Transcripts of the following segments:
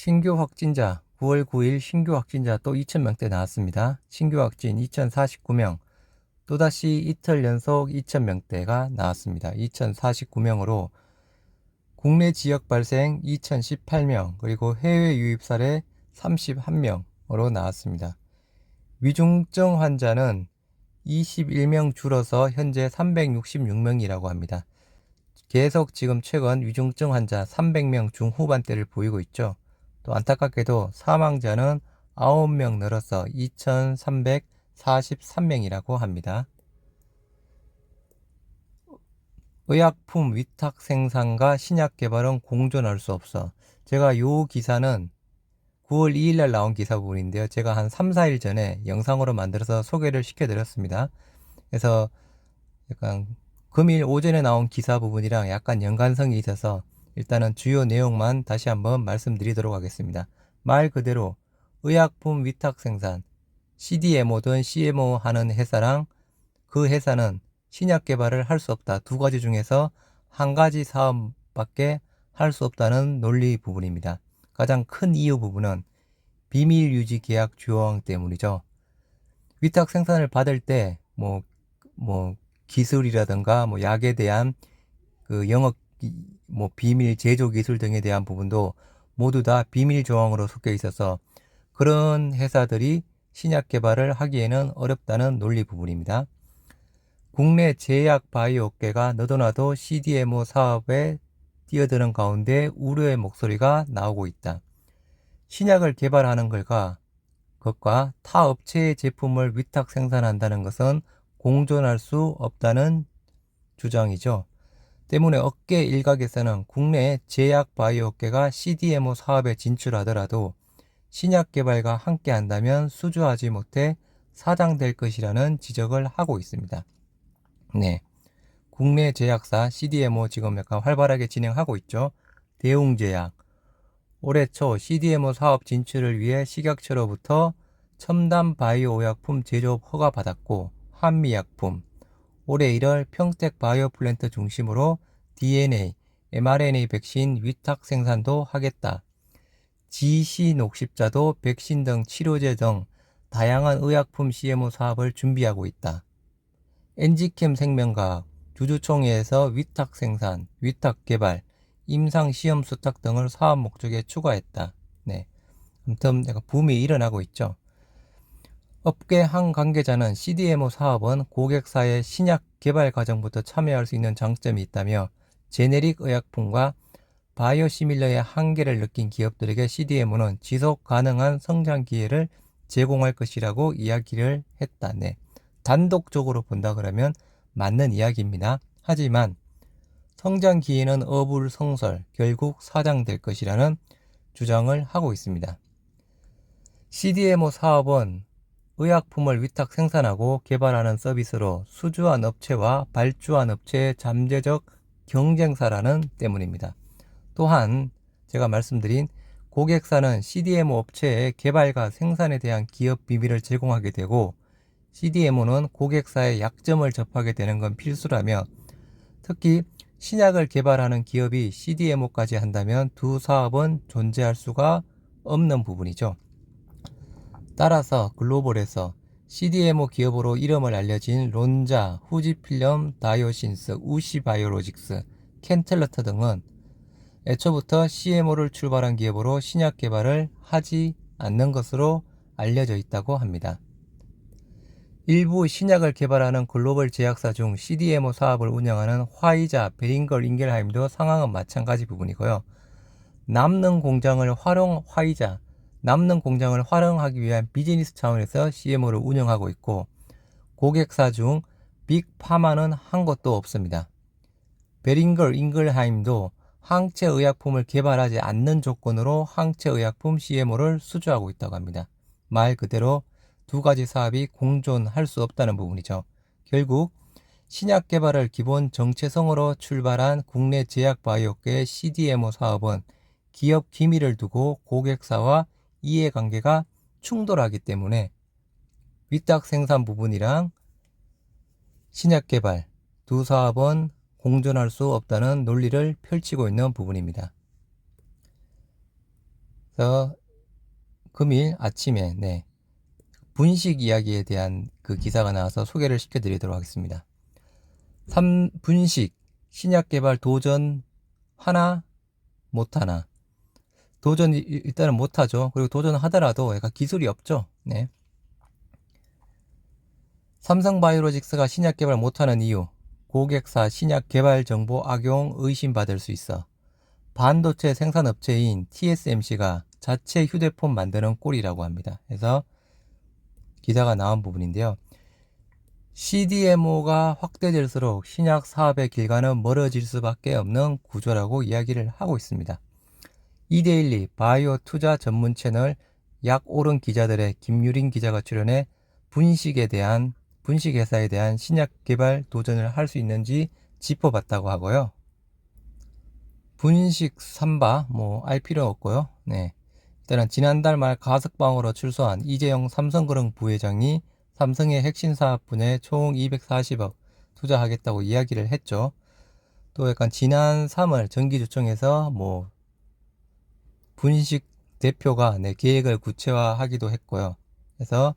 신규 확진자 9월 9일 신규 확진자 또 2,000명대 나왔습니다. 신규 확진 2,049명, 또다시 이틀 연속 2,000명대가 나왔습니다. 2,049명으로 국내 지역 발생 2,018명, 그리고 해외 유입 사례 31명으로 나왔습니다. 위중증 환자는 21명 줄어서 현재 366명이라고 합니다. 계속 지금 최근 위중증 환자 300명 중후반대를 보이고 있죠. 또 안타깝게도 사망자는 9명 늘어서 2,343명이라고 합니다. 의약품 위탁 생산과 신약 개발은 공존할 수 없어. 제가 요 기사는 9월 2일 날 나온 기사 부분인데요. 제가 한 3, 4일 전에 영상으로 만들어서 소개를 시켜드렸습니다. 그래서 약간 금일 오전에 나온 기사 부분이랑 약간 연관성이 있어서 일단은 주요 내용만 다시 한번 말씀드리도록 하겠습니다. 말 그대로 의약품 위탁 생산, CDMO든 CMO 하는 회사랑 그 회사는 신약 개발을 할 수 없다. 두 가지 중에서 한 가지 사업밖에 할 수 없다는 논리 부분입니다. 가장 큰 이유 부분은 비밀 유지 계약 조항 때문이죠. 위탁 생산을 받을 때 기술이라든가 약에 대한 그 영업 비밀 제조 기술 등에 대한 부분도 모두 다 비밀 조항으로 속해 있어서 그런 회사들이 신약 개발을 하기에는 어렵다는 논리 부분입니다. 국내 제약 바이오 업계가 너도나도 CDMO 사업에 뛰어드는 가운데 우려의 목소리가 나오고 있다. 신약을 개발하는 것과 타 업체의 제품을 위탁 생산한다는 것은 공존할 수 없다는 주장이죠. 때문에 업계 일각에서는 국내 제약 바이오 업계가 CDMO 사업에 진출하더라도 신약 개발과 함께 한다면 수주하지 못해 사장될 것이라는 지적을 하고 있습니다. 네, 국내 제약사 CDMO 지금 약간 활발하게 진행하고 있죠. 대웅제약 올해 초 CDMO 사업 진출을 위해 식약처로부터 첨단 바이오 의약품 제조업 허가 받았고, 한미약품 올해 1월 평택 바이오 플랜트 중심으로 DNA, mRNA 백신 위탁 생산도 하겠다. GC 녹십자도 백신 등 치료제 등 다양한 의약품 CMO 사업을 준비하고 있다. 엔지캠 생명과학 주주총회에서 위탁 생산, 위탁 개발, 임상 시험 수탁 등을 사업 목적에 추가했다. 네, 아무튼 약간 붐이 일어나고 있죠. 업계 한 관계자는 CDMO 사업은 고객사의 신약 개발 과정부터 참여할 수 있는 장점이 있다며 제네릭 의약품과 바이오시밀러의 한계를 느낀 기업들에게 CDMO는 지속 가능한 성장 기회를 제공할 것이라고 이야기를 했다. 네. 단독적으로 본다 그러면 맞는 이야기입니다. 하지만 성장 기회는 어불성설, 결국 사장될 것이라는 주장을 하고 있습니다. CDMO 사업은 의약품을 위탁 생산하고 개발하는 서비스로 수주한 업체와 발주한 업체의 잠재적 경쟁사라는 때문입니다. 또한 제가 말씀드린 고객사는 CDMO 업체의 개발과 생산에 대한 기업 비밀을 제공하게 되고, CDMO는 고객사의 약점을 접하게 되는 건 필수라며, 특히 신약을 개발하는 기업이 CDMO까지 한다면 두 사업은 존재할 수가 없는 부분이죠. 따라서 글로벌에서 CDMO 기업으로 이름을 알려진 론자, 후지필름 다이오신스, 우시바이오로직스, 켄틀러터 등은 애초부터 CMO를 출발한 기업으로 신약 개발을 하지 않는 것으로 알려져 있다고 합니다. 일부 신약을 개발하는 글로벌 제약사 중 CDMO 사업을 운영하는 화이자, 베링걸 인겔하임도 상황은 마찬가지 부분이고요. 남는 공장을 활용하기 위한 비즈니스 차원에서 CMO를 운영하고 있고, 고객사 중 빅파마는 한 것도 없습니다. 베링걸 인글하임도 항체 의약품을 개발하지 않는 조건으로 항체 의약품 CMO를 수주하고 있다고 합니다. 말 그대로 두 가지 사업이 공존할 수 없다는 부분이죠. 결국 신약 개발을 기본 정체성으로 출발한 국내 제약 바이오계의 CDMO 사업은 기업 기밀을 두고 고객사와 이해관계가 충돌하기 때문에 위탁 생산 부분이랑 신약 개발 두 사업은 공존할 수 없다는 논리를 펼치고 있는 부분입니다. 그래서 금일 아침에 분식 이야기에 대한 그 기사가 나와서 소개를 시켜드리도록 하겠습니다. 분식 신약 개발 도전 하나 못하나. 도전 일단은 못하죠. 그리고 도전하더라도 약간 기술이 없죠. 삼성바이오로직스가 신약 개발 못하는 이유. 고객사 신약 개발 정보 악용 의심받을 수 있어. 반도체 생산업체인 TSMC가 자체 휴대폰 만드는 꼴이라고 합니다. 그래서 기사가 나온 부분인데요. CDMO가 확대될수록 신약 사업의 길가는 멀어질 수밖에 없는 구조라고 이야기를 하고 있습니다. 이데일리 바이오 투자 전문 채널 약 오른 기자들의 김유린 기자가 출연해 분식 회사에 대한 신약 개발 도전을 할 수 있는지 짚어봤다고 하고요. 분식 삼바 알 필요 없고요. 일단은 지난달 말 가석방으로 출소한 이재용 삼성그룹 부회장이 삼성의 핵심 사업 분야에 총 240억 투자하겠다고 이야기를 했죠. 또 약간 지난 3월 정기주총에서 분식 대표가 계획을 구체화하기도 했고요. 그래서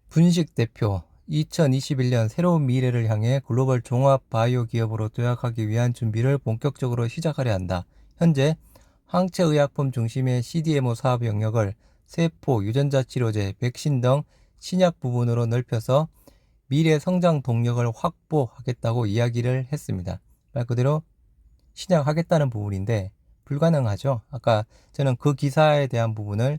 분식 대표 2021년 새로운 미래를 향해 글로벌 종합 바이오 기업으로 도약하기 위한 준비를 본격적으로 시작하려 한다. 현재 항체의약품 중심의 CDMO 사업 영역을 세포, 유전자 치료제, 백신 등 신약 부분으로 넓혀서 미래 성장 동력을 확보하겠다고 이야기를 했습니다. 말 그대로 신약하겠다는 부분인데 불가능하죠. 아까 저는 그 기사에 대한 부분을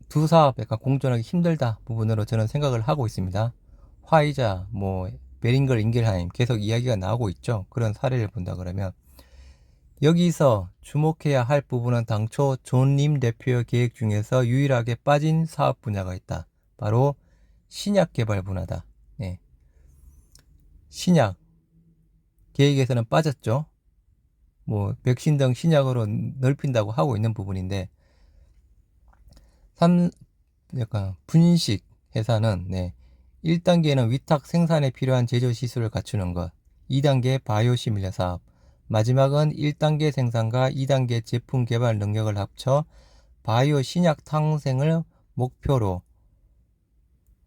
두 사업 약간 공존하기 힘들다 부분으로 저는 생각을 하고 있습니다. 화이자, 베링걸 인겔하임 계속 이야기가 나오고 있죠. 그런 사례를 본다 그러면 여기서 주목해야 할 부분은 당초 존 림 대표의 계획 중에서 유일하게 빠진 사업 분야가 있다. 바로 신약 개발 분야다. 신약 계획에서는 빠졌죠. 백신 등 신약으로 넓힌다고 하고 있는 부분인데 약간 분식 회사는 1단계는 위탁 생산에 필요한 제조 시술을 갖추는 것, 2단계 바이오 시밀러 사업, 마지막은 1단계 생산과 2단계 제품 개발 능력을 합쳐 바이오 신약 탄생을 목표로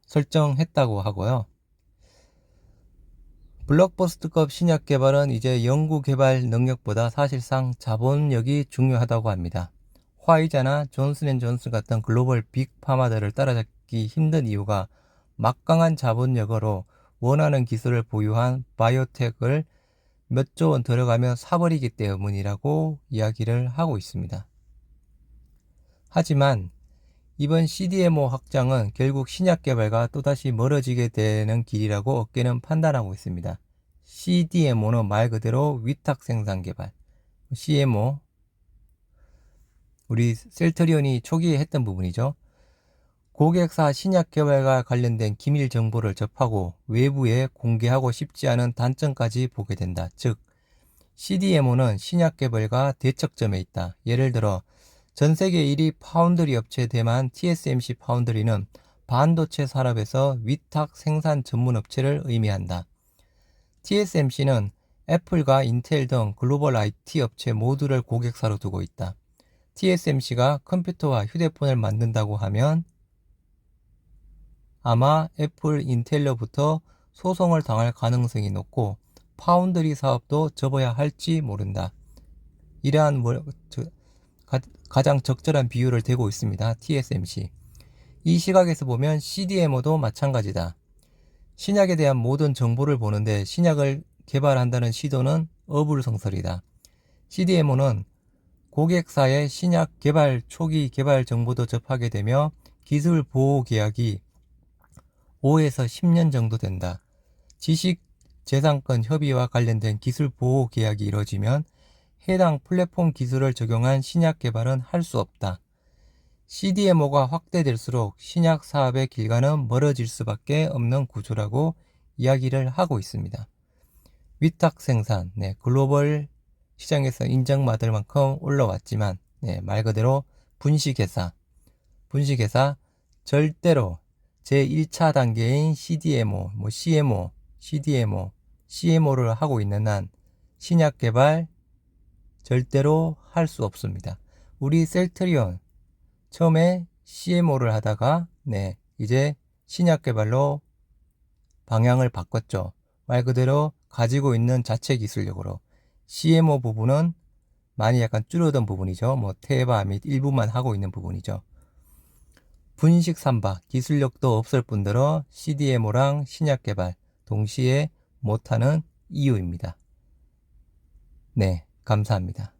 설정했다고 하고요. 블록버스터급 신약 개발은 이제 연구 개발 능력보다 사실상 자본력이 중요하다고 합니다. 화이자나 존슨앤존슨 같은 글로벌 빅파마들을 따라잡기 힘든 이유가 막강한 자본력으로 원하는 기술을 보유한 바이오텍을 몇 조 원 들어가며 사버리기 때문이라고 이야기를 하고 있습니다. 하지만 이번 CDMO 확장은 결국 신약 개발과 또다시 멀어지게 되는 길이라고 업계는 판단하고 있습니다. CDMO는 말 그대로 위탁 생산 개발, CMO, 우리 셀트리온이 초기에 했던 부분이죠. 고객사 신약 개발과 관련된 기밀 정보를 접하고 외부에 공개하고 싶지 않은 단점까지 보게 된다. 즉, CDMO는 신약 개발과 대척점에 있다. 예를 들어 전 세계 1위 파운드리 업체 대만 TSMC 파운드리는 반도체 산업에서 위탁 생산 전문 업체를 의미한다. TSMC는 애플과 인텔 등 글로벌 IT 업체 모두를 고객사로 두고 있다. TSMC가 컴퓨터와 휴대폰을 만든다고 하면 아마 애플, 인텔로부터 소송을 당할 가능성이 높고 파운드리 사업도 접어야 할지 모른다. 이러한 가장 적절한 비유를 대고 있습니다. TSMC. 이 시각에서 보면 CDMO도 마찬가지다. 신약에 대한 모든 정보를 보는데 신약을 개발한다는 시도는 어불성설이다. CDMO는 고객사의 신약 개발 초기 개발 정보도 접하게 되며 기술 보호 계약이 5에서 10년 정도 된다. 지식재산권 협의와 관련된 기술 보호 계약이 이뤄지면 해당 플랫폼 기술을 적용한 신약 개발은 할 수 없다. CDMO가 확대될수록 신약 사업의 길가는 멀어질 수밖에 없는 구조라고 이야기를 하고 있습니다. 위탁 생산, 글로벌 시장에서 인정받을 만큼 올라왔지만 말 그대로 분식회사 절대로 제1차 단계인 CDMO, CMO, CDMO, CMO를 하고 있는 한 신약 개발 절대로 할 수 없습니다. 우리 셀트리온 처음에 CMO를 하다가 이제 신약 개발로 방향을 바꿨죠. 말 그대로 가지고 있는 자체 기술력으로 CMO 부분은 많이 약간 줄어든 부분이죠. 뭐 테바 및 일부만 하고 있는 부분이죠. 분식 삼바 기술력도 없을 뿐더러 CDMO랑 신약 개발 동시에 못하는 이유입니다. 네, 감사합니다.